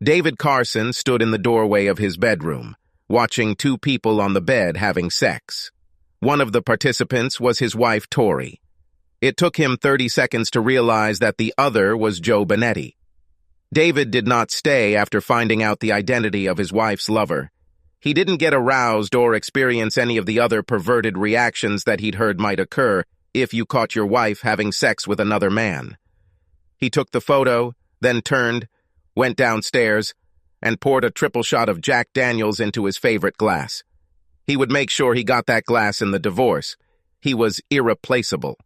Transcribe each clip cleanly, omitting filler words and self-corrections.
David Carson stood in the doorway of his bedroom, watching two people on the bed having sex. One of the participants was his wife, Tori. It took him 30 seconds to realize that the other was Joe Benetti. David did not stay after finding out the identity of his wife's lover. He didn't get aroused or experience any of the other perverted reactions that he'd heard might occur if you caught your wife having sex with another man. He took the photo, then turned, went downstairs, and poured a triple shot of Jack Daniels into his favorite glass. He would make sure he got that glass in the divorce. He was irreplaceable.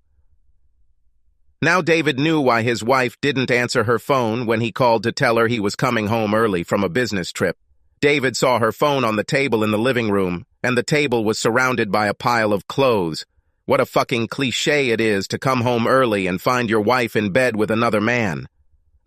Now David knew why his wife didn't answer her phone when he called to tell her he was coming home early from a business trip. David saw her phone on the table in the living room, and the table was surrounded by a pile of clothes. What a fucking cliché it is to come home early and find your wife in bed with another man.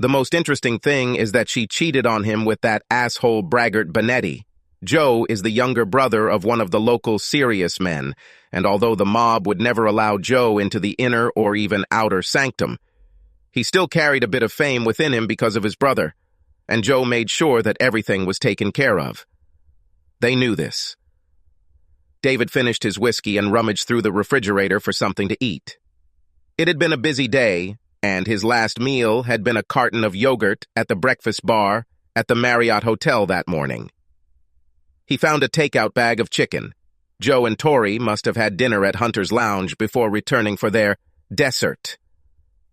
The most interesting thing is that she cheated on him with that asshole braggart Benetti. Joe is the younger brother of one of the local serious men, and although the mob would never allow Joe into the inner or even outer sanctum, he still carried a bit of fame within him because of his brother, and Joe made sure that everything was taken care of. They knew this. David finished his whiskey and rummaged through the refrigerator for something to eat. It had been a busy day, and his last meal had been a carton of yogurt at the breakfast bar at the Marriott Hotel that morning. He found a takeout bag of chicken. Joe and Tori must have had dinner at Hunter's Lounge before returning for their dessert.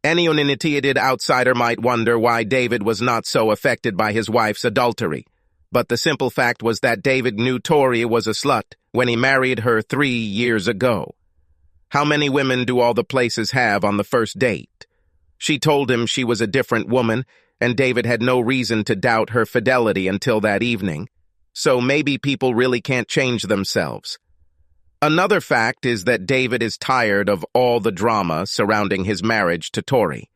Any uninitiated outsider might wonder why David was not so affected by his wife's adultery, but the simple fact was that David knew Tori was a slut when he married her 3 years ago. How many women do all the places have on the first date? She told him she was a different woman, and David had no reason to doubt her fidelity until that evening. So maybe people really can't change themselves. Another fact is that David is tired of all the drama surrounding his marriage to Tori.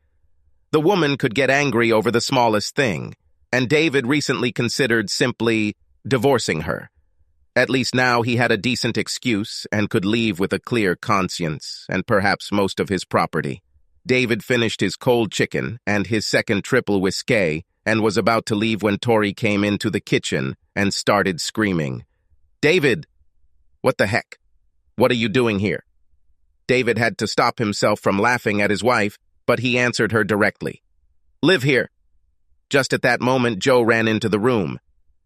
The woman could get angry over the smallest thing, and David recently considered simply divorcing her. At least now he had a decent excuse and could leave with a clear conscience and perhaps most of his property. David finished his cold chicken and his second triple whiskey and was about to leave when Tori came into the kitchen and started screaming. "David! What the heck? What are you doing here?" David had to stop himself from laughing at his wife, but he answered her directly. "Live here." Just at that moment, Joe ran into the room.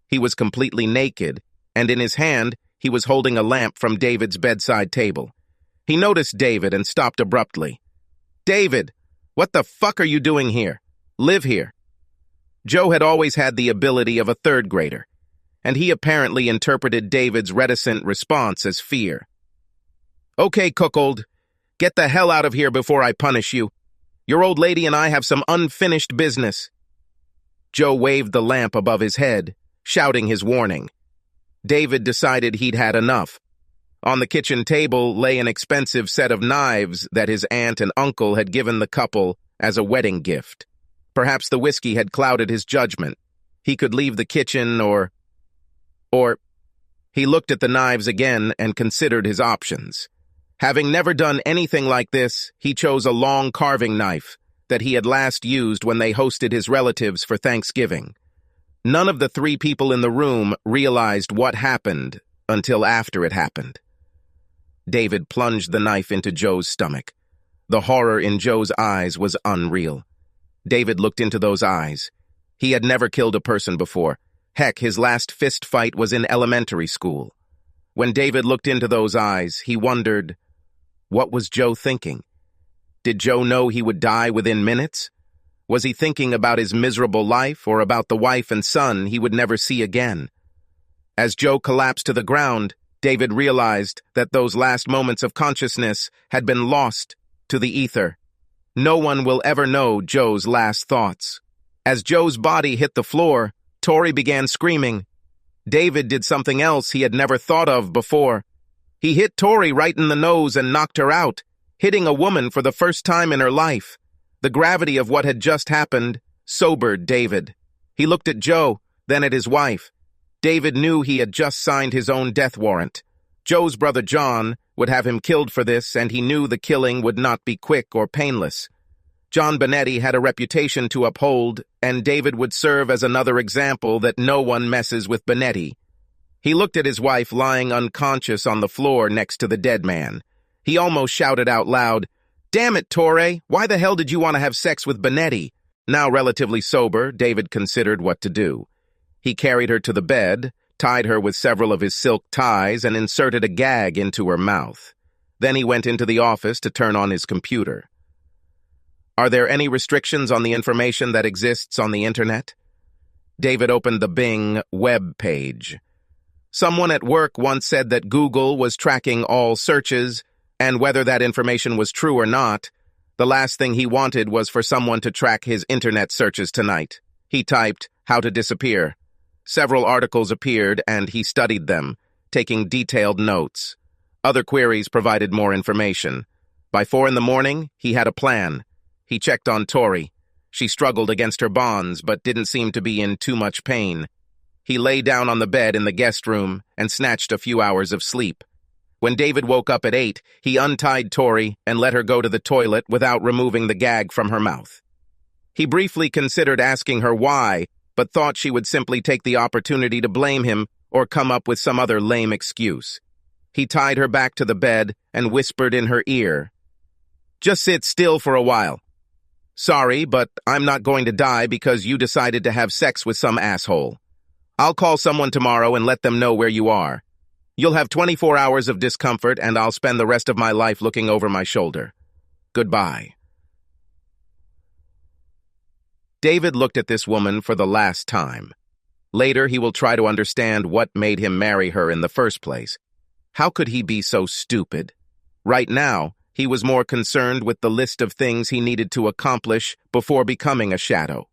He was completely naked, and in his hand, he was holding a lamp from David's bedside table. He noticed David and stopped abruptly. "David, what the fuck are you doing here? Live here." Joe had always had the ability of a third grader, and he apparently interpreted David's reticent response as fear. "Okay, cuckold, get the hell out of here before I punish you. Your old lady and I have some unfinished business." Joe waved the lamp above his head, shouting his warning. David decided he'd had enough. On the kitchen table lay an expensive set of knives that his aunt and uncle had given the couple as a wedding gift. Perhaps the whiskey had clouded his judgment. He could leave the kitchen or... He looked at the knives again and considered his options. Having never done anything like this, he chose a long carving knife that he had last used when they hosted his relatives for Thanksgiving. None of the 3 people in the room realized what happened until after it happened. David plunged the knife into Joe's stomach. The horror in Joe's eyes was unreal. David looked into those eyes. He had never killed a person before. Heck, his last fist fight was in elementary school. When David looked into those eyes, he wondered, what was Joe thinking? Did Joe know he would die within minutes? Was he thinking about his miserable life or about the wife and son he would never see again? As Joe collapsed to the ground, David realized that those last moments of consciousness had been lost to the ether. No one will ever know Joe's last thoughts. As Joe's body hit the floor, Tori began screaming. David did something else he had never thought of before. He hit Tori right in the nose and knocked her out, hitting a woman for the first time in her life. The gravity of what had just happened sobered David. He looked at Joe, then at his wife. David knew he had just signed his own death warrant. Joe's brother John would have him killed for this, and he knew the killing would not be quick or painless. John Bonetti had a reputation to uphold, and David would serve as another example that no one messes with Bonetti. He looked at his wife lying unconscious on the floor next to the dead man. He almost shouted out loud, "Damn it, Torre, why the hell did you want to have sex with Bonetti?" Now relatively sober, David considered what to do. He carried her to the bed, tied her with several of his silk ties, and inserted a gag into her mouth. Then he went into the office to turn on his computer. Are there any restrictions on the information that exists on the internet? David opened the Bing web page. Someone at work once said that Google was tracking all searches, and whether that information was true or not, the last thing he wanted was for someone to track his internet searches tonight. He typed, "How to disappear." Several articles appeared, and he studied them, taking detailed notes. Other queries provided more information. By 4 in the morning, he had a plan. He checked on Tori. She struggled against her bonds, but didn't seem to be in too much pain. He lay down on the bed in the guest room and snatched a few hours of sleep. When David woke up at 8, he untied Tori and let her go to the toilet without removing the gag from her mouth. He briefly considered asking her why, but thought she would simply take the opportunity to blame him or come up with some other lame excuse. He tied her back to the bed and whispered in her ear, "Just sit still for a while. Sorry, but I'm not going to die because you decided to have sex with some asshole. I'll call someone tomorrow and let them know where you are. You'll have 24 hours of discomfort, and I'll spend the rest of my life looking over my shoulder. Goodbye." David looked at this woman for the last time. Later, he will try to understand what made him marry her in the first place. How could he be so stupid? Right now, he was more concerned with the list of things he needed to accomplish before becoming a shadow.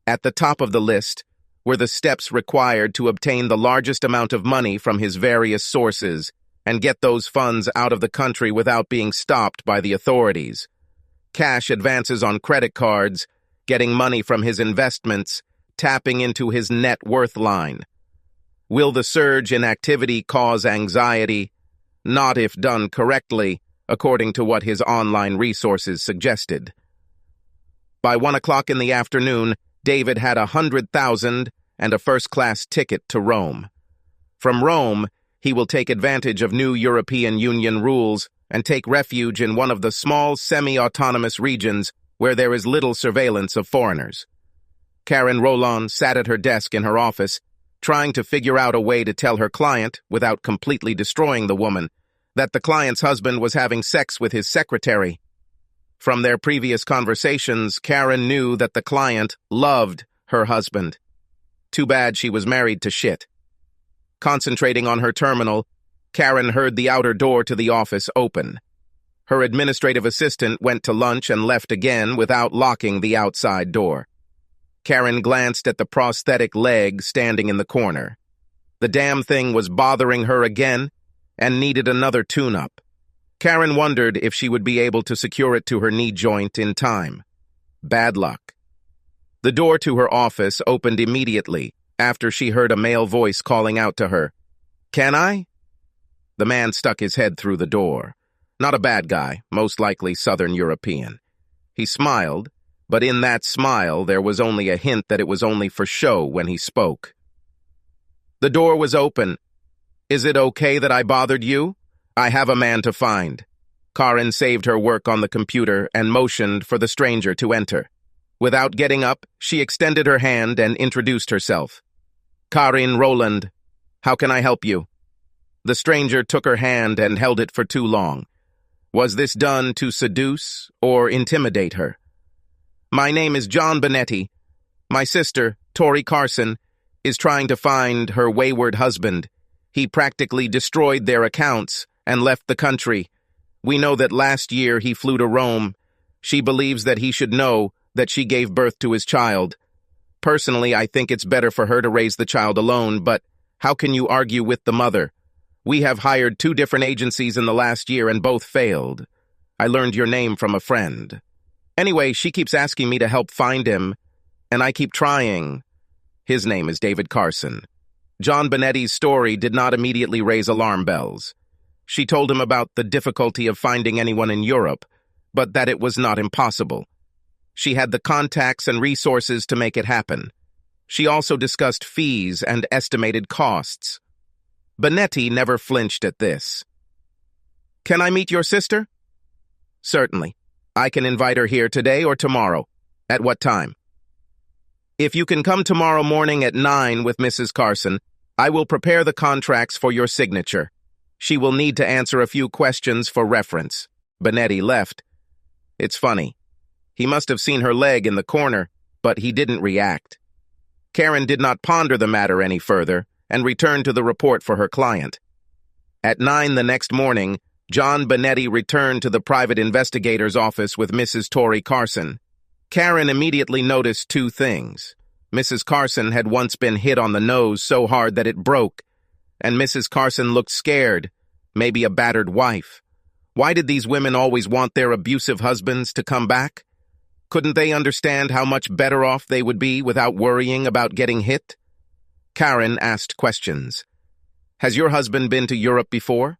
At the top of the list were the steps required to obtain the largest amount of money from his various sources and get those funds out of the country without being stopped by the authorities. Cash advances on credit cards, getting money from his investments, tapping into his net worth line. Will the surge in activity cause anxiety? Not if done correctly, according to what his online resources suggested. By 1 o'clock in the afternoon, David had 100,000 and a first-class ticket to Rome. From Rome, he will take advantage of new European Union rules and take refuge in one of the small semi-autonomous regions where there is little surveillance of foreigners. Karen Roland sat at her desk in her office, trying to figure out a way to tell her client, without completely destroying the woman, that the client's husband was having sex with his secretary. From their previous conversations, Karen knew that the client loved her husband. Too bad she was married to shit. Concentrating on her terminal, Karen heard the outer door to the office open. Her administrative assistant went to lunch and left again without locking the outside door. Karen glanced at the prosthetic leg standing in the corner. The damn thing was bothering her again and needed another tune-up. Karen wondered if she would be able to secure it to her knee joint in time. Bad luck. The door to her office opened immediately after she heard a male voice calling out to her. "Can I?" The man stuck his head through the door. Not a bad guy, most likely Southern European. He smiled, but in that smile there was only a hint that it was only for show when he spoke. The door was open. "Is it okay that I bothered you? I have a man to find." Karen saved her work on the computer and motioned for the stranger to enter. Without getting up, she extended her hand and introduced herself. "Karen Roland, how can I help you?" The stranger took her hand and held it for too long. Was this done to seduce or intimidate her? "My name is John Bonetti. My sister, Tori Carson, is trying to find her wayward husband. He practically destroyed their accounts and left the country. We know that last year he flew to Rome. She believes that he should know that she gave birth to his child. Personally, I think it's better for her to raise the child alone, but how can you argue with the mother? We have hired 2 different agencies in the last year and both failed. I learned your name from a friend. Anyway, she keeps asking me to help find him, and I keep trying." His name is David Carson. John Bonetti's story did not immediately raise alarm bells. She told him about the difficulty of finding anyone in Europe, but that it was not impossible. She had the contacts and resources to make it happen. She also discussed fees and estimated costs. Benetti never flinched at this. "Can I meet your sister?" "Certainly. I can invite her here today or tomorrow." "At what time?" "If you can come tomorrow morning at 9 with Mrs. Carson, I will prepare the contracts for your signature. She will need to answer a few questions for reference." Benetti left. It's funny. He must have seen her leg in the corner, but he didn't react. Karen did not ponder the matter any further and returned to the report for her client. At 9 the next morning, John Benetti returned to the private investigator's office with Mrs. Tori Carson. Karen immediately noticed two things. Mrs. Carson had once been hit on the nose so hard that it broke, and Mrs. Carson looked scared, maybe a battered wife. Why did these women always want their abusive husbands to come back? Couldn't they understand how much better off they would be without worrying about getting hit? Karen asked questions. "Has your husband been to Europe before?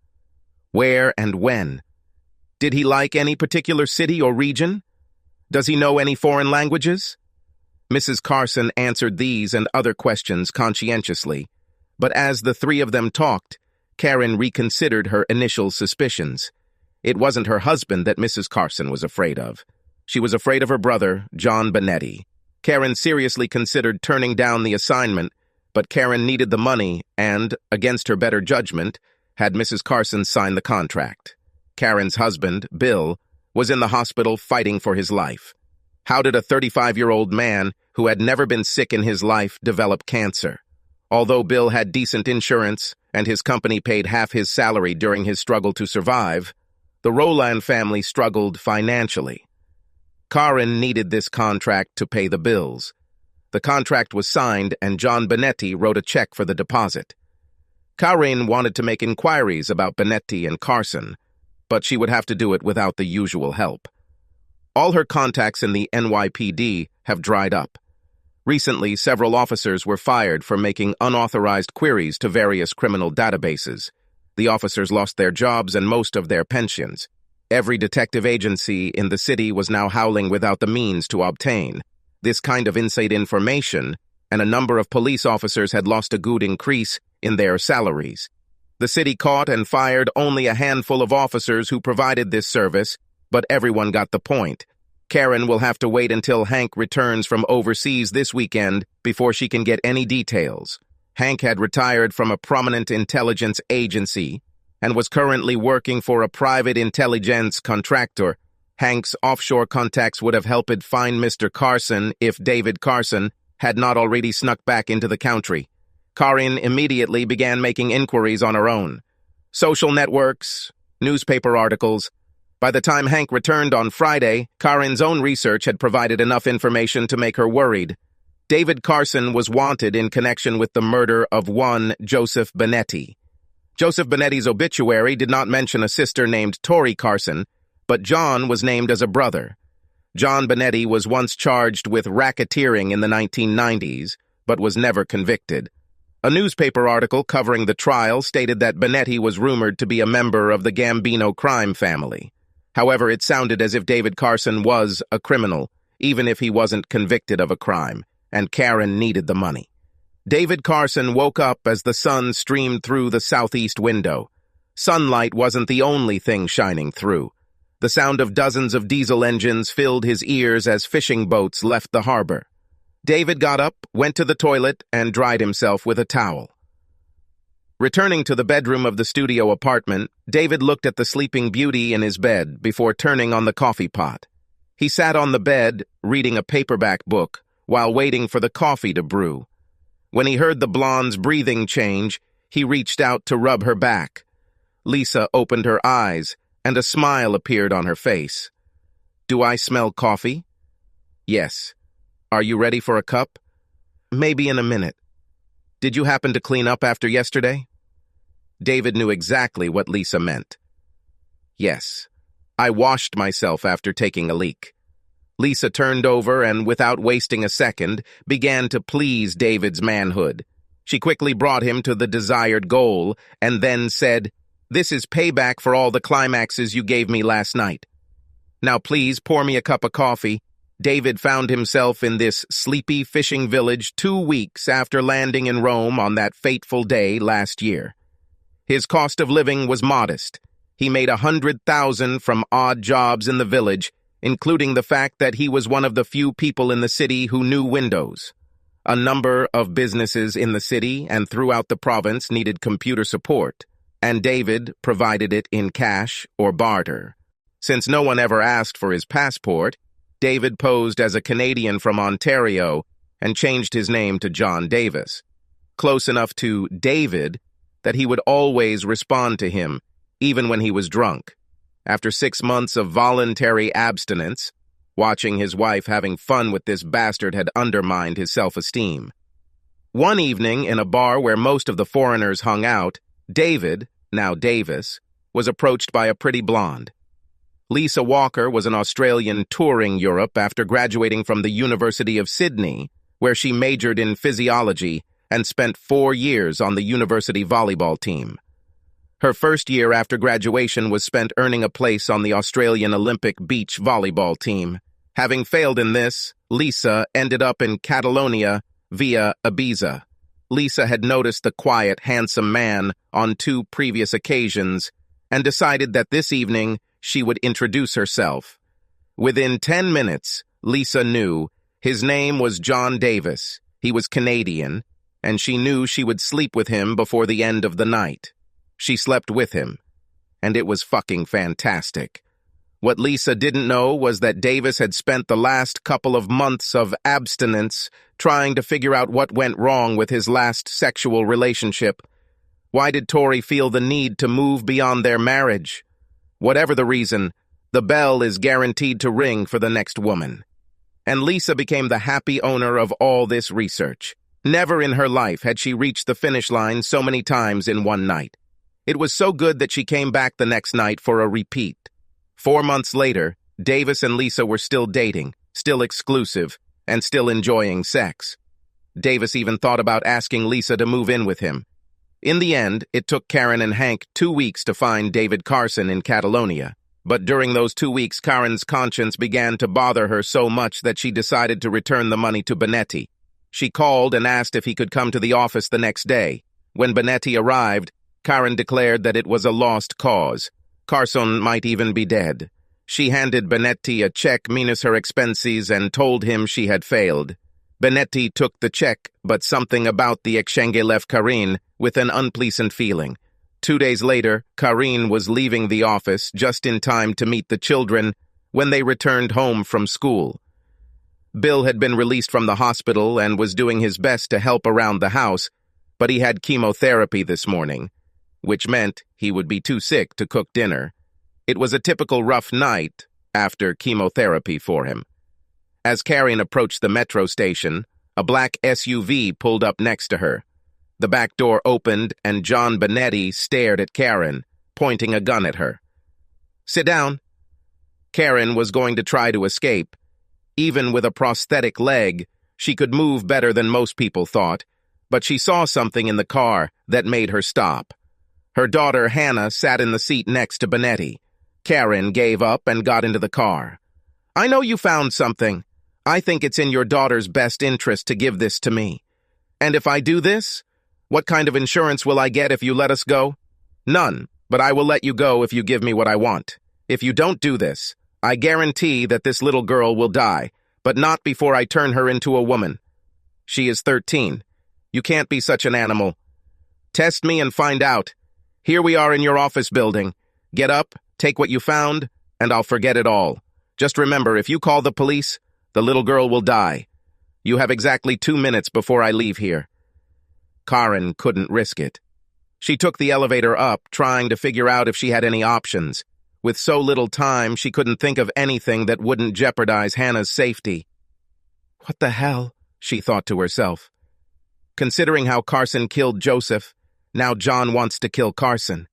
Where and when? Did he like any particular city or region? Does he know any foreign languages?" Mrs. Carson answered these and other questions conscientiously, but as the three of them talked, Karen reconsidered her initial suspicions. It wasn't her husband that Mrs. Carson was afraid of. She was afraid of her brother, John Benetti. Karen seriously considered turning down the assignment, but Karen needed the money and, against her better judgment, had Mrs. Carson sign the contract. Karen's husband, Bill, was in the hospital fighting for his life. How did a 35-year-old man who had never been sick in his life develop cancer? Although Bill had decent insurance and his company paid half his salary during his struggle to survive, the Rowland family struggled financially. Karen needed this contract to pay the bills. The contract was signed and John Benetti wrote a check for the deposit. Karen wanted to make inquiries about Benetti and Carson, but she would have to do it without the usual help. All her contacts in the NYPD have dried up. Recently, several officers were fired for making unauthorized queries to various criminal databases. The officers lost their jobs and most of their pensions. Every detective agency in the city was now howling without the means to obtain this kind of inside information, and a number of police officers had lost a good increase in their salaries. The city caught and fired only a handful of officers who provided this service, but everyone got the point. Karen will have to wait until Hank returns from overseas this weekend before she can get any details. Hank had retired from a prominent intelligence agency and was currently working for a private intelligence contractor. Hank's offshore contacts would have helped find Mr. Carson if David Carson had not already snuck back into the country. Karen immediately began making inquiries on her own. Social networks, newspaper articles. By the time Hank returned on Friday, Karen's own research had provided enough information to make her worried. David Carson was wanted in connection with the murder of one Joseph Benetti. Joseph Benetti's obituary did not mention a sister named Tori Carson, but John was named as a brother. John Benetti was once charged with racketeering in the 1990s, but was never convicted. A newspaper article covering the trial stated that Benetti was rumored to be a member of the Gambino crime family. However, it sounded as if David Carson was a criminal, even if he wasn't convicted of a crime, and Karen needed the money. David Carson woke up as the sun streamed through the southeast window. Sunlight wasn't the only thing shining through. The sound of dozens of diesel engines filled his ears as fishing boats left the harbor. David got up, went to the toilet, and dried himself with a towel. Returning to the bedroom of the studio apartment, David looked at the sleeping beauty in his bed before turning on the coffee pot. He sat on the bed, reading a paperback book, while waiting for the coffee to brew. When he heard the blonde's breathing change, he reached out to rub her back. Lisa opened her eyes, and a smile appeared on her face. "Do I smell coffee?" "Yes. Are you ready for a cup?" "Maybe in a minute. Did you happen to clean up after yesterday?" David knew exactly what Lisa meant. "Yes. I washed myself after taking a leak." Lisa turned over and, without wasting a second, began to please David's manhood. She quickly brought him to the desired goal and then said, "This is payback for all the climaxes you gave me last night. Now please pour me a cup of coffee David found himself in this sleepy fishing village 2 weeks after landing in Rome on that fateful day last year. His cost of living was modest. He made $100,000 from odd jobs in the village, including the fact that he was one of the few people in the city who knew Windows. A number of businesses in the city and throughout the province needed computer support, and David provided it in cash or barter. Since no one ever asked for his passport, David posed as a Canadian from Ontario and changed his name to John Davis, close enough to David that he would always respond to him, even when he was drunk. After 6 months of voluntary abstinence, watching his wife having fun with this bastard had undermined his self-esteem. One evening, in a bar where most of the foreigners hung out, David, now Davis, was approached by a pretty blonde. Lisa Walker was an Australian touring Europe after graduating from the University of Sydney, where she majored in physiology and spent 4 years on the university volleyball team. Her first year after graduation was spent earning a place on the Australian Olympic beach volleyball team. Having failed in this, Lisa ended up in Catalonia via Ibiza. Lisa had noticed the quiet, handsome man on 2 previous occasions and decided that this evening she would introduce herself. Within 10 minutes, Lisa knew his name was John Davis. He was Canadian, and she knew she would sleep with him before the end of the night. She slept with him, and it was fucking fantastic. What Lisa didn't know was that Davis had spent the last couple of months of abstinence trying to figure out what went wrong with his last sexual relationship. Why did Tori feel the need to move beyond their marriage? Whatever the reason, the bell is guaranteed to ring for the next woman. And Lisa became the happy owner of all this research. Never in her life had she reached the finish line so many times in one night. It was so good that she came back the next night for a repeat. 4 months later, Davis and Lisa were still dating, still exclusive, and still enjoying sex. Davis even thought about asking Lisa to move in with him. In the end, it took Karen and Hank 2 weeks to find David Carson in Catalonia. But during those 2 weeks, Karen's conscience began to bother her so much that she decided to return the money to Benetti. She called and asked if he could come to the office the next day. When Benetti arrived, Karen declared that it was a lost cause. Carson might even be dead. She handed Benetti a check minus her expenses and told him she had failed. Benetti took the check, but something about the exchange left Karine with an unpleasant feeling. 2 days later, Karine was leaving the office just in time to meet the children when they returned home from school. Bill had been released from the hospital and was doing his best to help around the house, but he had chemotherapy this morning, which meant he would be too sick to cook dinner. It was a typical rough night after chemotherapy for him. As Karen approached the metro station, a black SUV pulled up next to her. The back door opened and John Benetti stared at Karen, pointing a gun at her. "Sit down." Karen was going to try to escape. Even with a prosthetic leg, she could move better than most people thought, but she saw something in the car that made her stop. Her daughter Hannah sat in the seat next to Benetti. Karen gave up and got into the car. "I know you found something. I think it's in your daughter's best interest to give this to me. And if I do this, what kind of insurance will I get if you let us go? None, but I will let you go if you give me what I want. If you don't do this, I guarantee that this little girl will die, but not before I turn her into a woman. She is 13. You can't be such an animal. Test me and find out. Here we are in your office building. Get up, take what you found, and I'll forget it all. Just remember, if you call the police, the little girl will die. You have exactly 2 minutes before I leave here." Karen couldn't risk it. She took the elevator up, trying to figure out if she had any options. With so little time, she couldn't think of anything that wouldn't jeopardize Hannah's safety. "What the hell?" she thought to herself. Considering how Carson killed Joseph, now John wants to kill Carson.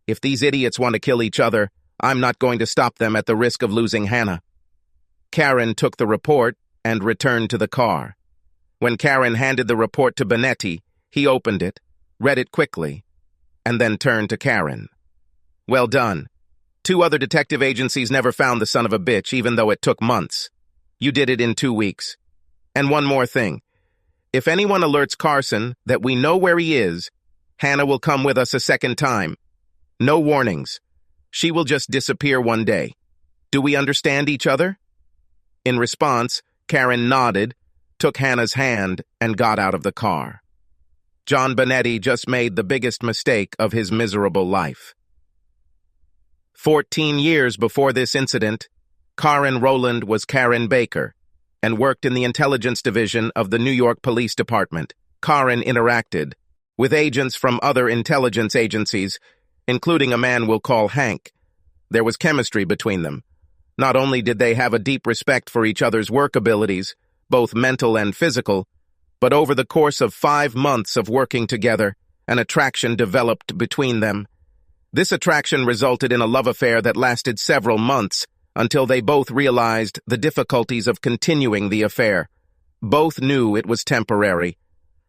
If these idiots want to kill each other, I'm not going to stop them at the risk of losing Hannah. Karen took the report and returned to the car. When Karen handed the report to Benetti, he opened it, read it quickly, and then turned to Karen. "Well done. 2 other detective agencies never found the son of a bitch, even though it took months. You did it in 2 weeks. And one more thing. If anyone alerts Carson that we know where he is, Hannah will come with us a second time. No warnings. She will just disappear one day. Do we understand each other?" In response, Karen nodded, took Hannah's hand, and got out of the car. John Bonetti just made the biggest mistake of his miserable life. 14 years before this incident, Karen Rowland was Karen Baker and worked in the intelligence division of the New York Police Department. Karen interacted with agents from other intelligence agencies, including a man we'll call Hank. There was chemistry between them. Not only did they have a deep respect for each other's work abilities, both mental and physical, but over the course of 5 months of working together, an attraction developed between them. This attraction resulted in a love affair that lasted several months until they both realized the difficulties of continuing the affair. Both knew it was temporary.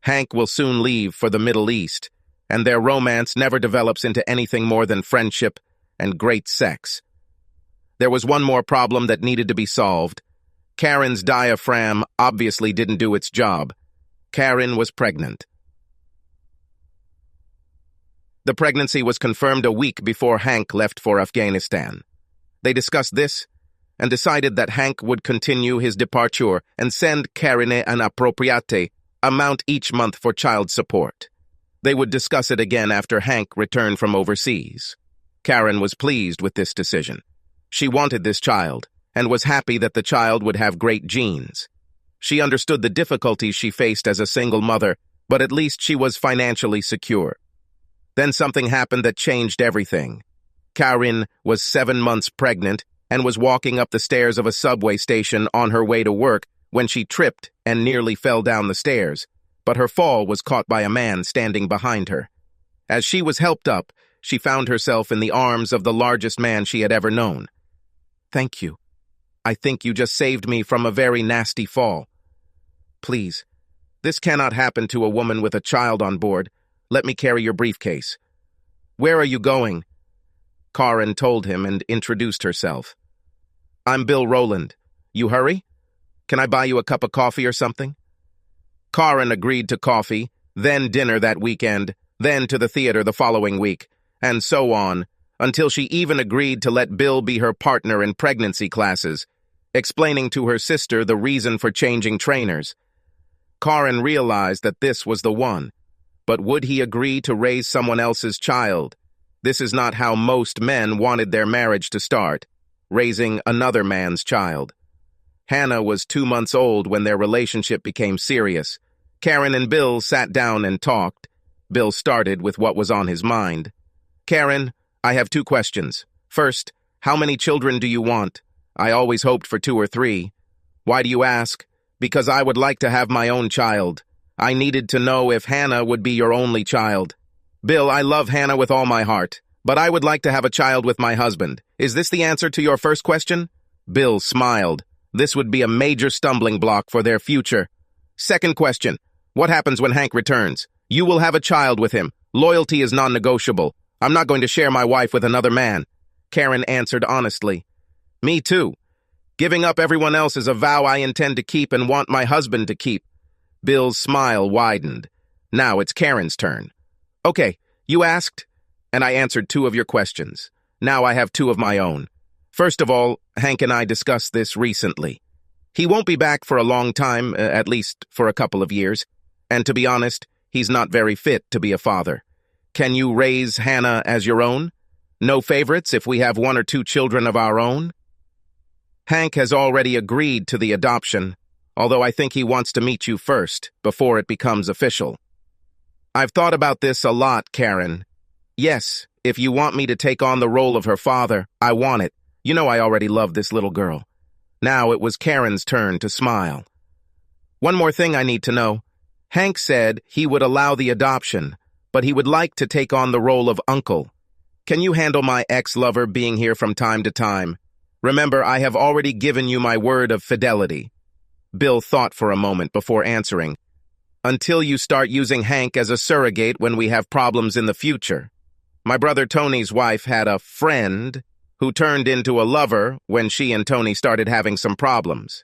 Hank will soon leave for the Middle East, and their romance never develops into anything more than friendship and great sex. There was one more problem that needed to be solved. Karen's diaphragm obviously didn't do its job. Karen was pregnant. The pregnancy was confirmed a week before Hank left for Afghanistan. They discussed this and decided that Hank would continue his departure and send Karen an appropriate amount each month for child support. They would discuss it again after Hank returned from overseas. Karen was pleased with this decision. She wanted this child and was happy that the child would have great genes. She understood the difficulties she faced as a single mother, but at least she was financially secure. Then something happened that changed everything. Karen was 7 months pregnant and was walking up the stairs of a subway station on her way to work when she tripped and nearly fell down the stairs, but her fall was caught by a man standing behind her. As she was helped up, she found herself in the arms of the largest man she had ever known. "Thank you. I think you just saved me from a very nasty fall. Please, this cannot happen to a woman with a child on board. Let me carry your briefcase." "Where are you going?" Karen told him and introduced herself. "I'm Bill Rowland. You hurry? Can I buy you a cup of coffee or something?" Karen agreed to coffee, then dinner that weekend, then to the theater the following week, and so on, until she even agreed to let Bill be her partner in pregnancy classes, explaining to her sister the reason for changing trainers. Karen realized that this was the one. But would he agree to raise someone else's child? This is not how most men wanted their marriage to start, raising another man's child. Hannah was 2 months old when their relationship became serious. Karen and Bill sat down and talked. Bill started with what was on his mind. "Karen, I have 2 questions. First, how many children do you want? I always hoped for 2 or 3. Why do you ask? Because I would like to have my own child. I needed to know if Hannah would be your only child. Bill, I love Hannah with all my heart, but I would like to have a child with my husband. Is this the answer to your first question?" Bill smiled. This would be a major stumbling block for their future. "Second question, what happens when Hank returns? You will have a child with him. Loyalty is non-negotiable. I'm not going to share my wife with another man." Karen answered honestly. "Me too. Giving up everyone else is a vow I intend to keep and want my husband to keep." Bill's smile widened. Now it's Karen's turn. "Okay, you asked, and I answered 2 of your questions. Now I have 2 of my own. First of all, Hank and I discussed this recently. He won't be back for a long time, at least for a couple of years, and to be honest, he's not very fit to be a father. Can you raise Hannah as your own? No favorites if we have 1 or 2 children of our own?" Hank has already agreed to the adoption, although I think he wants to meet you first, before it becomes official. "I've thought about this a lot, Karen. Yes, if you want me to take on the role of her father, I want it. You know I already love this little girl." Now it was Karen's turn to smile. "One more thing I need to know. Hank said he would allow the adoption, but he would like to take on the role of uncle. Can you handle my ex-lover being here from time to time? Remember, I have already given you my word of fidelity." Bill thought for a moment before answering. "Until you start using Hank as a surrogate when we have problems in the future. My brother Tony's wife had a friend who turned into a lover when she and Tony started having some problems.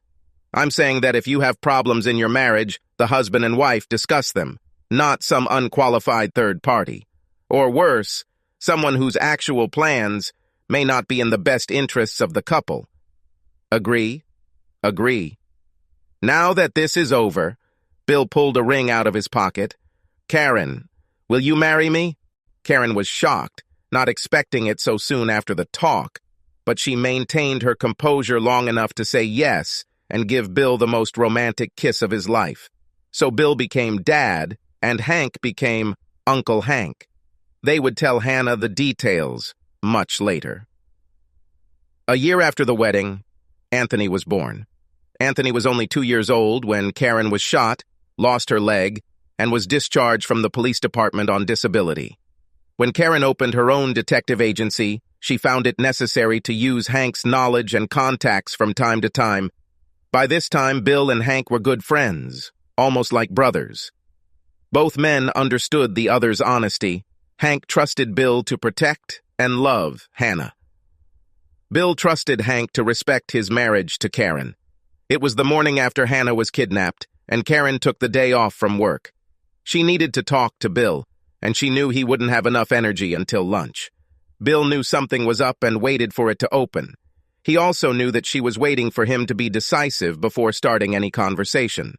I'm saying that if you have problems in your marriage, the husband and wife discuss them, not some unqualified third party. Or worse, someone whose actual plans may not be in the best interests of the couple. Agree? Agree. Now that this is over, Bill pulled a ring out of his pocket. Karen, will you marry me? Karen was shocked, not expecting it so soon after the talk, but she maintained her composure long enough to say yes and give Bill the most romantic kiss of his life. So Bill became Dad, and Hank became Uncle Hank. They would tell Hannah the details much later. A year after the wedding, Anthony was born. Anthony was only 2 years old when Karen was shot, lost her leg, and was discharged from the police department on disability. When Karen opened her own detective agency, she found it necessary to use Hank's knowledge and contacts from time to time. By this time, Bill and Hank were good friends, almost like brothers. Both men understood the other's honesty. Hank trusted Bill to protect and love Hannah. Bill trusted Hank to respect his marriage to Karen. It was the morning after Hannah was kidnapped, and Karen took the day off from work. She needed to talk to Bill, and she knew he wouldn't have enough energy until lunch. Bill knew something was up and waited for it to open. He also knew that she was waiting for him to be decisive before starting any conversation.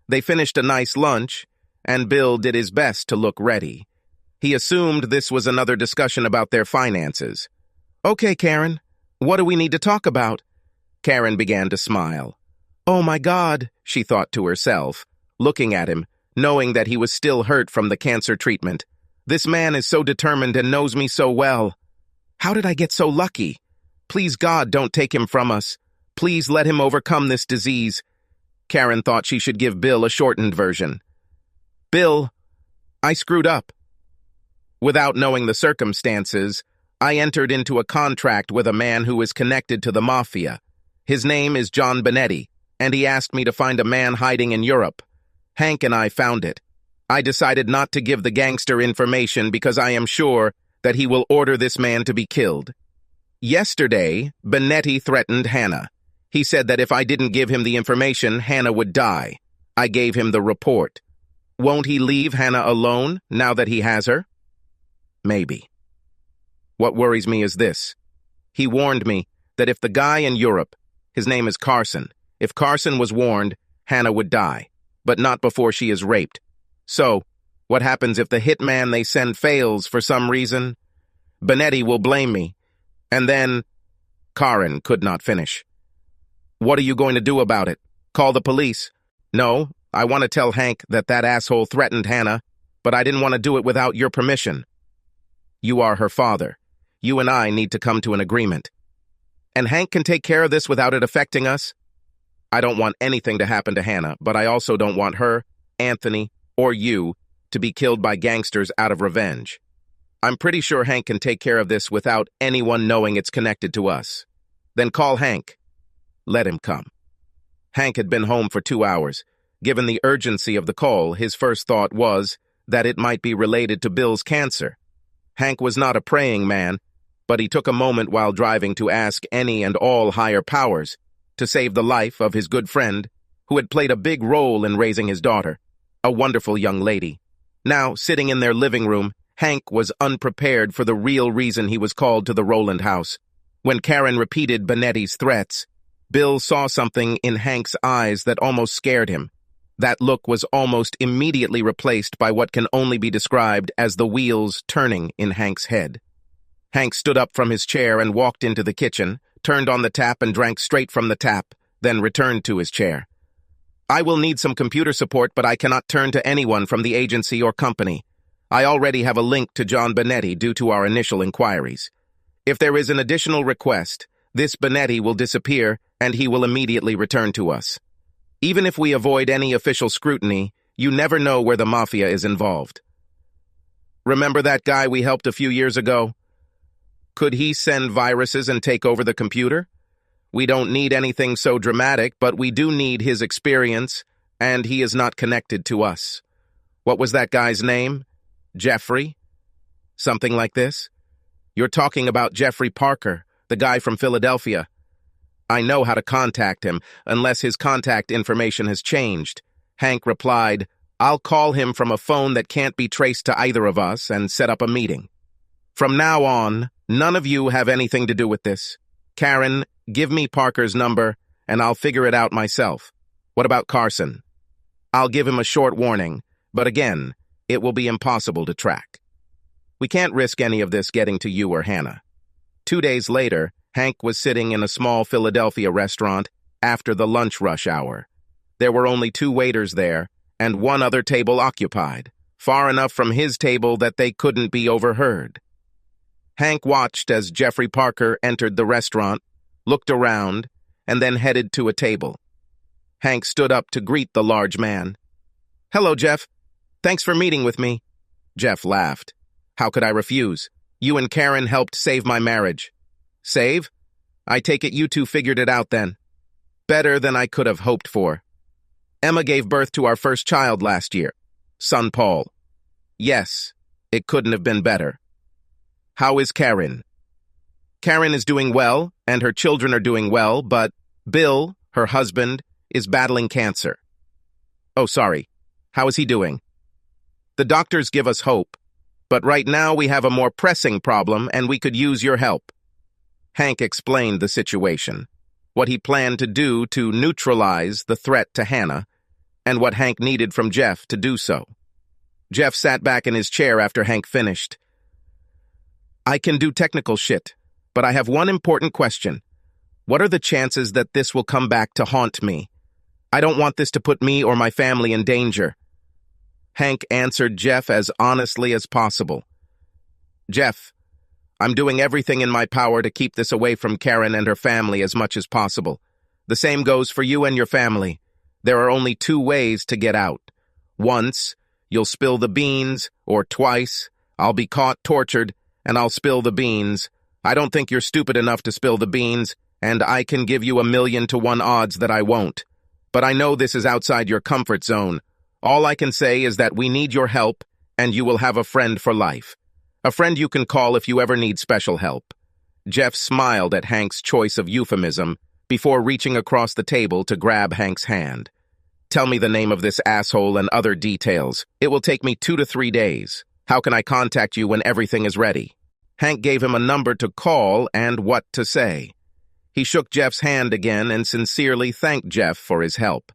They finished a nice lunch, and Bill did his best to look ready. He assumed this was another discussion about their finances. "Okay, Karen, what do we need to talk about?" Karen began to smile. "Oh my God," she thought to herself, looking at him, knowing that he was still hurt from the cancer treatment. "This man is so determined and knows me so well. How did I get so lucky? Please, God, don't take him from us. Please let him overcome this disease." Karen thought she should give Bill a shortened version. "Bill, I screwed up. Without knowing the circumstances, I entered into a contract with a man who is connected to the mafia. His name is John Benetti, and he asked me to find a man hiding in Europe. Hank and I found it. I decided not to give the gangster information because I am sure that he will order this man to be killed. Yesterday, Benetti threatened Hannah. He said that if I didn't give him the information, Hannah would die. I gave him the report. Won't he leave Hannah alone now that he has her? Maybe. What worries me is this. He warned me that if the guy in Europe, his name is Carson, if Carson was warned, Hannah would die, but not before she is raped. So, what happens if the hitman they send fails for some reason? Benetti will blame me. And then, Karen could not finish. What are you going to do about it? Call the police? No, I want to tell Hank that asshole threatened Hannah, but I didn't want to do it without your permission. You are her father. You and I need to come to an agreement. And Hank can take care of this without it affecting us? I don't want anything to happen to Hannah, but I also don't want her, Anthony, or you to be killed by gangsters out of revenge. I'm pretty sure Hank can take care of this without anyone knowing it's connected to us. Then call Hank. Let him come." Hank had been home for 2 hours. Given the urgency of the call, his first thought was that it might be related to Bill's cancer. Hank was not a praying man, but he took a moment while driving to ask any and all higher powers to save the life of his good friend, who had played a big role in raising his daughter, a wonderful young lady. Now, sitting in their living room, Hank was unprepared for the real reason he was called to the Rowland house. When Karen repeated Benetti's threats, Bill saw something in Hank's eyes that almost scared him. That look was almost immediately replaced by what can only be described as the wheels turning in Hank's head. Hank stood up from his chair and walked into the kitchen, turned on the tap and drank straight from the tap, then returned to his chair. "I will need some computer support, but I cannot turn to anyone from the agency or company. I already have a link to John Benetti due to our initial inquiries. If there is an additional request, this Benetti will disappear and he will immediately return to us. Even if we avoid any official scrutiny, you never know where the mafia is involved. Remember that guy we helped a few years ago? Could he send viruses and take over the computer? We don't need anything so dramatic, but we do need his experience, and he is not connected to us. What was that guy's name? Jeffrey? Something like this? You're talking about Jeffrey Parker, the guy from Philadelphia. I know how to contact him, unless his contact information has changed. Hank replied, I'll call him from a phone that can't be traced to either of us and set up a meeting. From now on, none of you have anything to do with this. Karen, give me Parker's number, and I'll figure it out myself. What about Carson? I'll give him a short warning, but again, it will be impossible to track. We can't risk any of this getting to you or Hannah. 2 days later, Hank was sitting in a small Philadelphia restaurant after the lunch rush hour. There were only 2 waiters there, and 1 other table occupied, far enough from his table that they couldn't be overheard. Hank watched as Jeffrey Parker entered the restaurant, looked around, and then headed to a table. Hank stood up to greet the large man. Hello, Jeff. Thanks for meeting with me. Jeff laughed. How could I refuse? You and Karen helped save my marriage. Save? I take it you two figured it out then. Better than I could have hoped for. Emma gave birth to our first child last year, son Paul. Yes, it couldn't have been better. How is Karen? Karen is doing well, and her children are doing well, but Bill, her husband, is battling cancer. Oh, sorry. How is he doing? The doctors give us hope, but right now we have a more pressing problem and we could use your help. Hank explained the situation, what he planned to do to neutralize the threat to Hannah, and what Hank needed from Jeff to do so. Jeff sat back in his chair after Hank finished. I can do technical shit, but I have one important question. What are the chances that this will come back to haunt me? I don't want this to put me or my family in danger. Hank answered Jeff as honestly as possible. Jeff, I'm doing everything in my power to keep this away from Karen and her family as much as possible. The same goes for you and your family. There are only 2 ways to get out. Once, you'll spill the beans, or twice, I'll be caught, tortured, and I'll spill the beans. I don't think you're stupid enough to spill the beans, and I can give you 1,000,000 to 1 odds that I won't. But I know this is outside your comfort zone. All I can say is that we need your help, and you will have a friend for life. A friend you can call if you ever need special help. Jeff smiled at Hank's choice of euphemism before reaching across the table to grab Hank's hand. Tell me the name of this asshole and other details. It will take me 2 to 3 days. How can I contact you when everything is ready? Hank gave him a number to call and what to say. He shook Jeff's hand again and sincerely thanked Jeff for his help.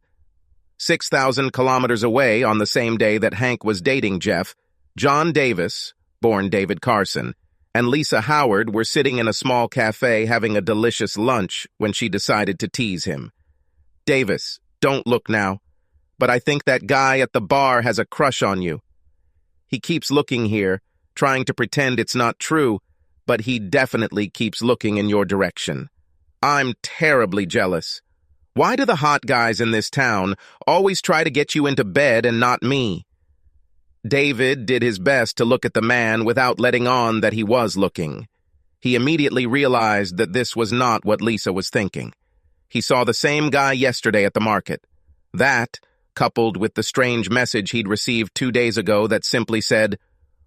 6,000 kilometers away, on the same day that Hank was dating Jeff, John Davis, born David Carson, and Lisa Howard were sitting in a small cafe having a delicious lunch when she decided to tease him. Davis, don't look now, but I think that guy at the bar has a crush on you. He keeps looking here, trying to pretend it's not true, but he definitely keeps looking in your direction. I'm terribly jealous. Why do the hot guys in this town always try to get you into bed and not me? David did his best to look at the man without letting on that he was looking. He immediately realized that this was not what Lisa was thinking. He saw the same guy yesterday at the market. That, coupled with the strange message he'd received 2 days ago that simply said,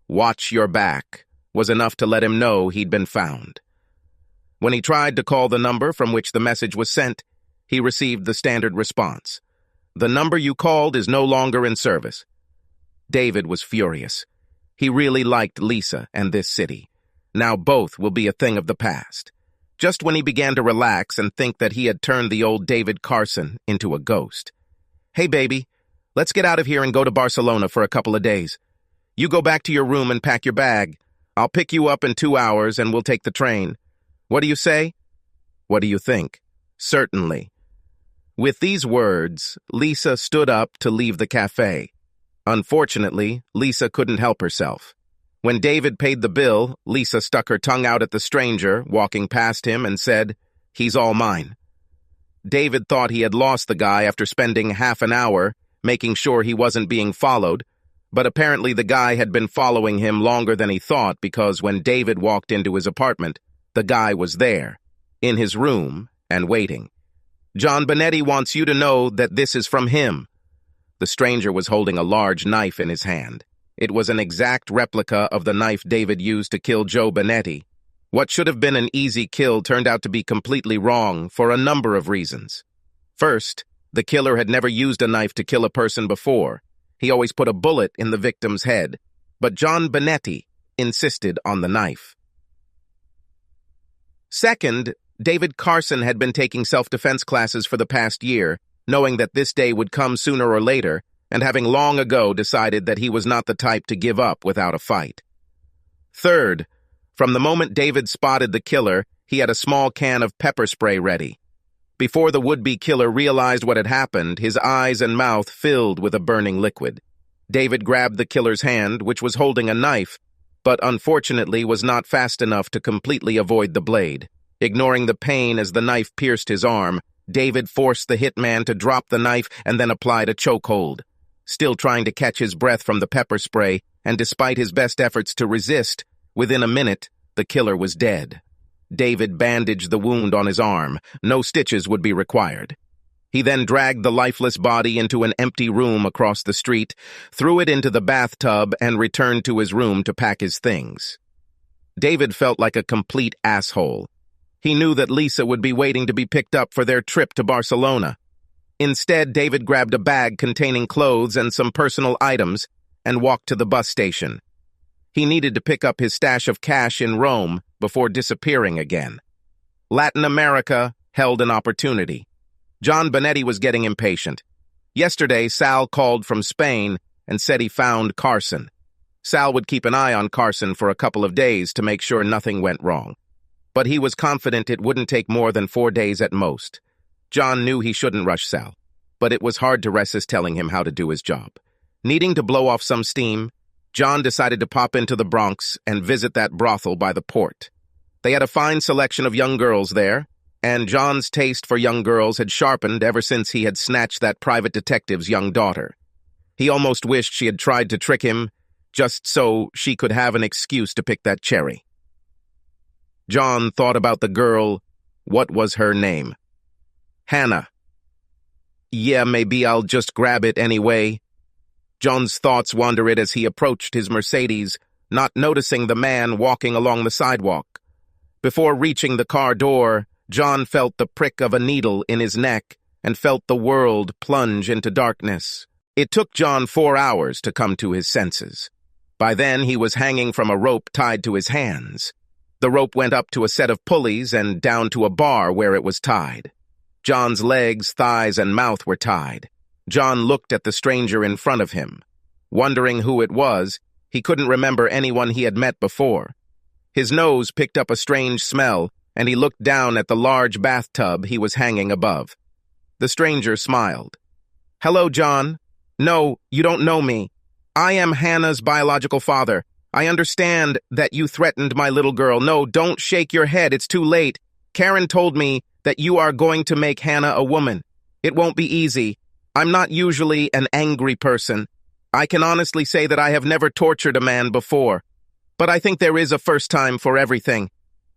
"Watch your back," was enough to let him know he'd been found. When he tried to call the number from which the message was sent, he received the standard response. The number you called is no longer in service. David was furious. He really liked Lisa and this city. Now both will be a thing of the past. Just when he began to relax and think that he had turned the old David Carson into a ghost. Hey, baby, let's get out of here and go to Barcelona for a couple of days. You go back to your room and pack your bag. I'll pick you up in 2 hours and we'll take the train. What do you say? What do you think? Certainly. With these words, Lisa stood up to leave the cafe. Unfortunately, Lisa couldn't help herself. When David paid the bill, Lisa stuck her tongue out at the stranger, walking past him, and said, "He's all mine." David thought he had lost the guy after spending half an hour making sure he wasn't being followed, but apparently the guy had been following him longer than he thought because when David walked into his apartment, the guy was there, in his room, and waiting. "John Bonetti wants you to know that this is from him." The stranger was holding a large knife in his hand. It was an exact replica of the knife David used to kill Joe Bonetti. What should have been an easy kill turned out to be completely wrong for a number of reasons. First, the killer had never used a knife to kill a person before. He always put a bullet in the victim's head. But John Benetti insisted on the knife. Second, David Carson had been taking self-defense classes for the past year, knowing that this day would come sooner or later, and having long ago decided that he was not the type to give up without a fight. Third, from the moment David spotted the killer, he had a small can of pepper spray ready. Before the would-be killer realized what had happened, his eyes and mouth filled with a burning liquid. David grabbed the killer's hand, which was holding a knife, but unfortunately was not fast enough to completely avoid the blade. Ignoring the pain as the knife pierced his arm, David forced the hitman to drop the knife and then applied a chokehold. Still trying to catch his breath from the pepper spray, and despite his best efforts to resist, within a minute, the killer was dead. David bandaged the wound on his arm. No stitches would be required. He then dragged the lifeless body into an empty room across the street, threw it into the bathtub, and returned to his room to pack his things. David felt like a complete asshole. He knew that Lisa would be waiting to be picked up for their trip to Barcelona. Instead, David grabbed a bag containing clothes and some personal items and walked to the bus station. He needed to pick up his stash of cash in Rome before disappearing again. Latin America held an opportunity. John Benetti was getting impatient. Yesterday, Sal called from Spain and said he found Carson. Sal would keep an eye on Carson for a couple of days to make sure nothing went wrong. But he was confident it wouldn't take more than 4 days at most. John knew he shouldn't rush Sal, but it was hard to resist telling him how to do his job. Needing to blow off some steam, John decided to pop into the Bronx and visit that brothel by the port. They had a fine selection of young girls there, and John's taste for young girls had sharpened ever since he had snatched that private detective's young daughter. He almost wished she had tried to trick him, just so she could have an excuse to pick that cherry. John thought about the girl. What was her name? Hannah. Yeah, maybe I'll just grab it anyway. John's thoughts wandered as he approached his Mercedes, not noticing the man walking along the sidewalk. Before reaching the car door, John felt the prick of a needle in his neck and felt the world plunge into darkness. It took John 4 hours to come to his senses. By then, he was hanging from a rope tied to his hands. The rope went up to a set of pulleys and down to a bar where it was tied. John's legs, thighs, and mouth were tied. John looked at the stranger in front of him. Wondering who it was, he couldn't remember anyone he had met before. His nose picked up a strange smell, and he looked down at the large bathtub he was hanging above. The stranger smiled. "Hello, John. No, you don't know me. I am Hannah's biological father. I understand that you threatened my little girl. No, don't shake your head. It's too late. Karen told me that you are going to make Hannah a woman. It won't be easy. I'm not usually an angry person. I can honestly say that I have never tortured a man before. But I think there is a first time for everything.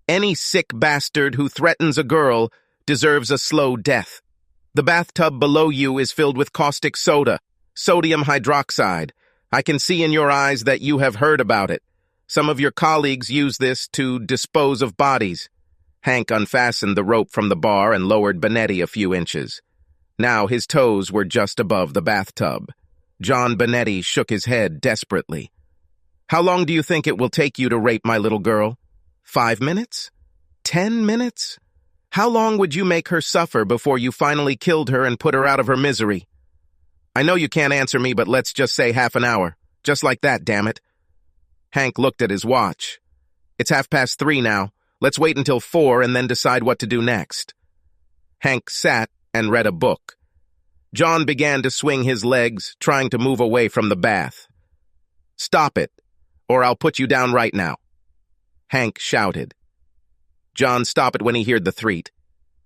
Any sick bastard who threatens a girl deserves a slow death. The bathtub below you is filled with caustic soda, sodium hydroxide. I can see in your eyes that you have heard about it. Some of your colleagues use this to dispose of bodies." Hank unfastened the rope from the bar and lowered Benetti a few inches. Now his toes were just above the bathtub. John Benetti shook his head desperately. "How long do you think it will take you to rape my little girl? 5 minutes? 10 minutes? How long would you make her suffer before you finally killed her and put her out of her misery? I know you can't answer me, but let's just say half an hour. Just like that, damn it." Hank looked at his watch. "It's 3:30 now. Let's wait until 4 and then decide what to do next." Hank sat and read a book. John began to swing his legs, trying to move away from the bath. "Stop it, or I'll put you down right now," Hank shouted. John stopped it when he heard the threat.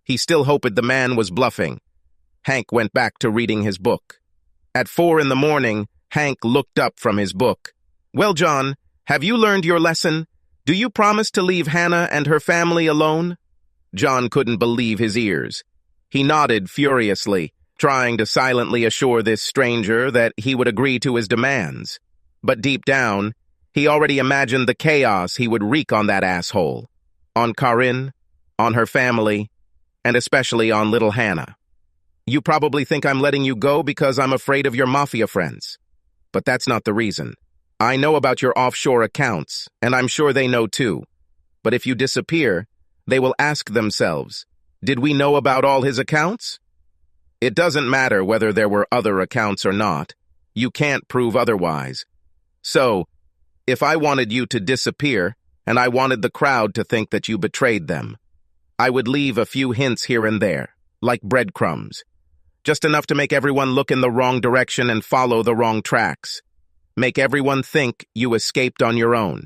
He still hoped the man was bluffing. Hank went back to reading his book. At 4 in the morning, Hank looked up from his book. "Well, John, have you learned your lesson? Do you promise to leave Hannah and her family alone?" John couldn't believe his ears. He nodded furiously, trying to silently assure this stranger that he would agree to his demands. But deep down, he already imagined the chaos he would wreak on that asshole. on Karin, on her family, and especially on little Hannah. You probably think I'm letting you go because I'm afraid of your mafia friends. But that's not the reason. I know about your offshore accounts, and I'm sure they know too. But if you disappear, they will ask themselves, did we know about all his accounts? It doesn't matter whether there were other accounts or not. You can't prove otherwise. So, if I wanted you to disappear, and I wanted the crowd to think that you betrayed them, I would leave a few hints here and there, like breadcrumbs. Just enough to make everyone look in the wrong direction and follow the wrong tracks. Make everyone think you escaped on your own.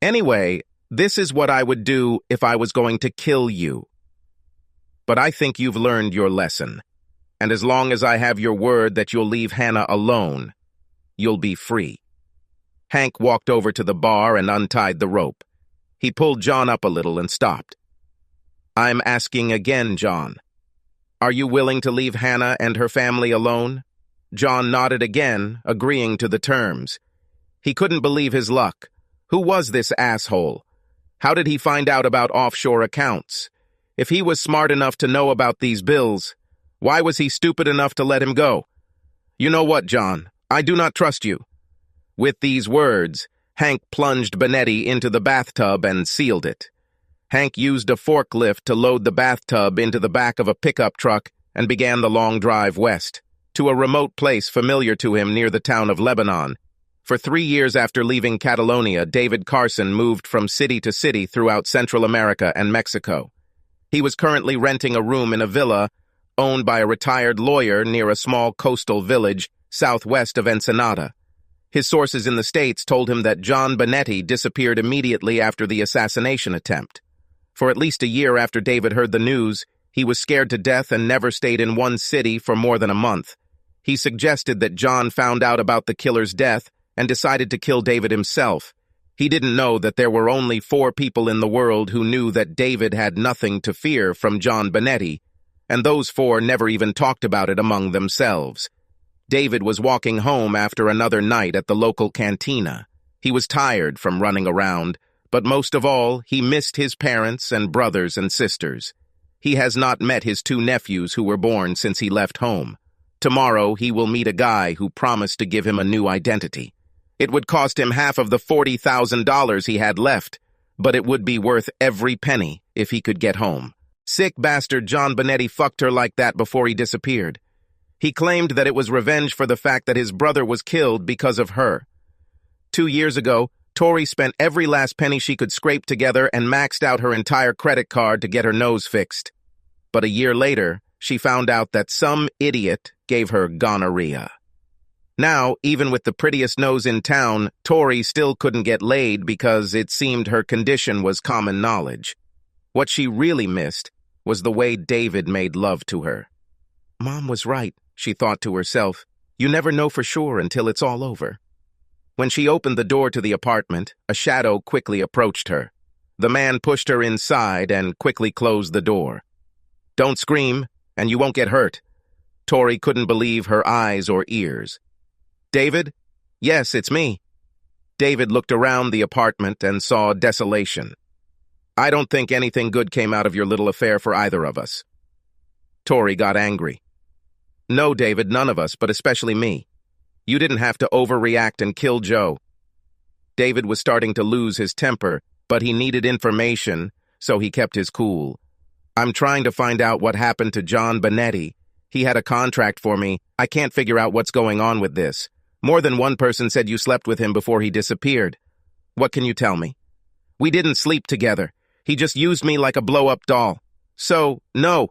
Anyway, this is what I would do if I was going to kill you. But I think you've learned your lesson. And as long as I have your word that you'll leave Hannah alone, you'll be free. Hank walked over to the bar and untied the rope. He pulled John up a little and stopped. I'm asking again, John. Are you willing to leave Hannah and her family alone? John nodded again, agreeing to the terms. He couldn't believe his luck. Who was this asshole? How did he find out about offshore accounts? If he was smart enough to know about these bills, why was he stupid enough to let him go? You know what, John? I do not trust you. With these words, Hank plunged Benetti into the bathtub and sealed it. Hank used a forklift to load the bathtub into the back of a pickup truck and began the long drive west, to a remote place familiar to him near the town of Lebanon. For 3 years after leaving Catalonia, David Carson moved from city to city throughout Central America and Mexico. He was currently renting a room in a villa owned by a retired lawyer near a small coastal village southwest of Ensenada. His sources in the States told him that John Benetti disappeared immediately after the assassination attempt. For at least a year after David heard the news, he was scared to death and never stayed in one city for more than a month. He suggested that John found out about the killer's death and decided to kill David himself. He didn't know that there were only 4 people in the world who knew that David had nothing to fear from John Benetti, and those 4 never even talked about it among themselves. David was walking home after another night at the local cantina. He was tired from running around, but most of all, he missed his parents and brothers and sisters. He has not met his 2 nephews who were born since he left home. Tomorrow, he will meet a guy who promised to give him a new identity. It would cost him half of the $40,000 he had left, but it would be worth every penny if he could get home. Sick bastard John Benetti fucked her like that before he disappeared. He claimed that it was revenge for the fact that his brother was killed because of her. 2 years ago, Tori spent every last penny she could scrape together and maxed out her entire credit card to get her nose fixed. But a year later, she found out that some idiot gave her gonorrhea. Now, even with the prettiest nose in town, Tori still couldn't get laid because it seemed her condition was common knowledge. What she really missed was the way David made love to her. Mom was right, she thought to herself. You never know for sure until it's all over. When she opened the door to the apartment, a shadow quickly approached her. The man pushed her inside and quickly closed the door. Don't scream, and you won't get hurt. Tori couldn't believe her eyes or ears. David? Yes, it's me. David looked around the apartment and saw desolation. I don't think anything good came out of your little affair for either of us. Tori got angry. No, David, none of us, but especially me. You didn't have to overreact and kill Joe. David was starting to lose his temper, but he needed information, so he kept his cool. I'm trying to find out what happened to John Benetti. He had a contract for me. I can't figure out what's going on with this. More than one person said you slept with him before he disappeared. What can you tell me? We didn't sleep together. He just used me like a blow-up doll. So, no.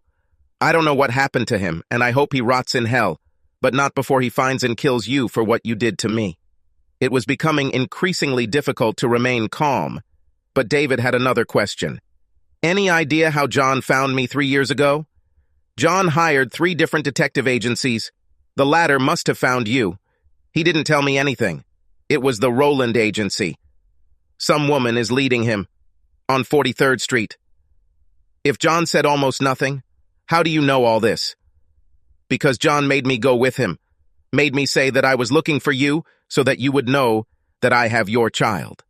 I don't know what happened to him, and I hope he rots in hell, but not before he finds and kills you for what you did to me. It was becoming increasingly difficult to remain calm, but David had another question. Any idea how John found me 3 years ago? John hired 3 different detective agencies. The latter must have found you. He didn't tell me anything. It was the Roland Agency. Some woman is leading him. On 43rd Street. If John said almost nothing, how do you know all this? Because John made me go with him. Made me say that I was looking for you so that you would know that I have your child.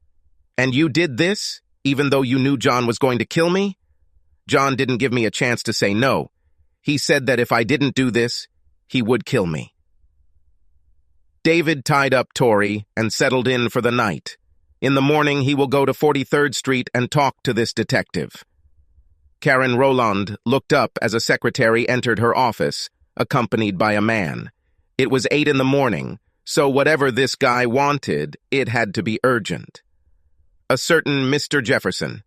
And you did this? even though you knew John was going to kill me? John didn't give me a chance to say no. He said that if I didn't do this, he would kill me. David tied up Tori and settled in for the night. In the morning, he will go to 43rd Street and talk to this detective. Karen Roland looked up as a secretary entered her office, accompanied by a man. It was 8 in the morning, so whatever this guy wanted, it had to be urgent. A certain Mr. Jefferson.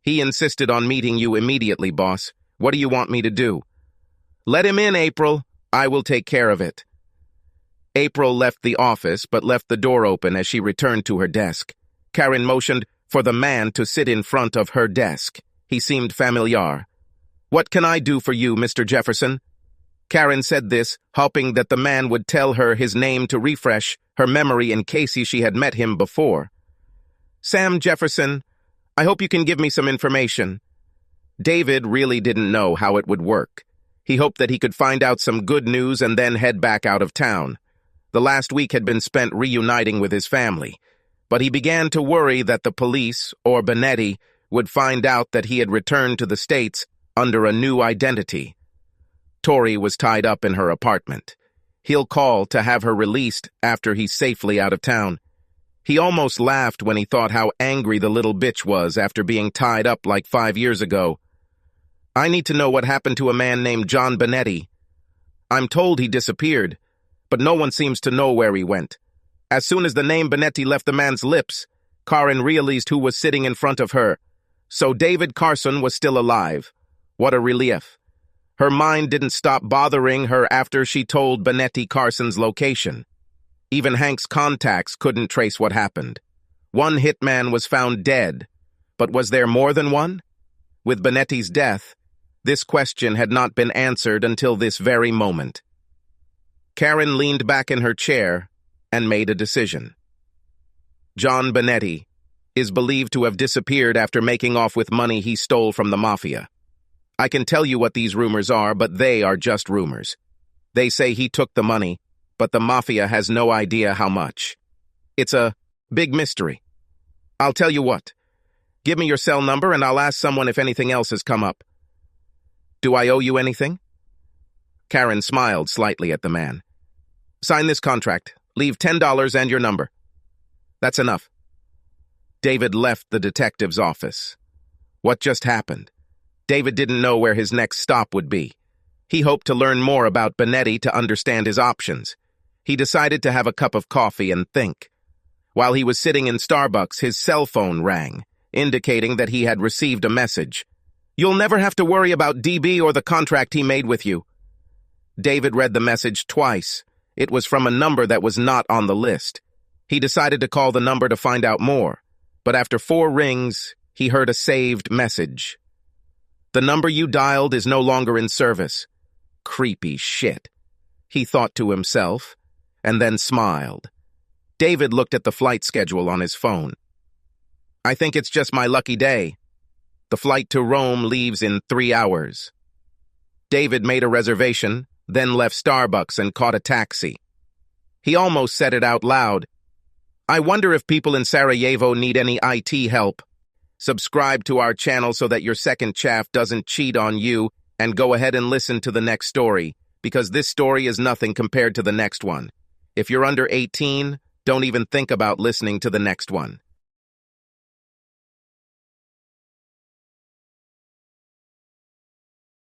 He insisted on meeting you immediately, boss. What do you want me to do? Let him in, April. I will take care of it. April left the office, but left the door open as she returned to her desk. Karen motioned for the man to sit in front of her desk. He seemed familiar. What can I do for you, Mr. Jefferson? Karen said this, hoping that the man would tell her his name to refresh her memory in case she had met him before. Sam Jefferson, I hope you can give me some information. David really didn't know how it would work. He hoped that he could find out some good news and then head back out of town. The last week had been spent reuniting with his family, but he began to worry that the police, or Benetti, would find out that he had returned to the States under a new identity. Tori was tied up in her apartment. He'll call to have her released after he's safely out of town. He almost laughed when he thought how angry the little bitch was after being tied up like 5 years ago. I need to know what happened to a man named John Benetti. I'm told he disappeared, but no one seems to know where he went. As soon as the name Benetti left the man's lips, Karen realized who was sitting in front of her. So David Carson was still alive. What a relief. Her mind didn't stop bothering her after she told Benetti Carson's location. Even Hank's contacts couldn't trace what happened. One hitman was found dead, but was there more than one? With Benetti's death, this question had not been answered until this very moment. Karen leaned back in her chair and made a decision. John Benetti is believed to have disappeared after making off with money he stole from the mafia. I can tell you what these rumors are, but they are just rumors. They say he took the money, but the mafia has no idea how much. It's a big mystery. I'll tell you what. Give me your cell number and I'll ask someone if anything else has come up. Do I owe you anything? Karen smiled slightly at the man. Sign this contract. Leave $10 and your number. That's enough. David left the detective's office. What just happened? David didn't know where his next stop would be. He hoped to learn more about Benetti to understand his options. He decided to have a cup of coffee and think. While he was sitting in Starbucks, his cell phone rang, indicating that he had received a message. You'll never have to worry about DB or the contract he made with you. David read the message twice. It was from a number that was not on the list. He decided to call the number to find out more, but after 4 rings, he heard a saved message. The number you dialed is no longer in service. Creepy shit, he thought to himself, and then smiled. David looked at the flight schedule on his phone. I think it's just my lucky day. The flight to Rome leaves in 3 hours. David made a reservation, then left Starbucks and caught a taxi. He almost said it out loud. I wonder if people in Sarajevo need any IT help. Subscribe to our channel so that your second chaff doesn't cheat on you, and go ahead and listen to the next story, because this story is nothing compared to the next one. If you're under 18, don't even think about listening to the next one.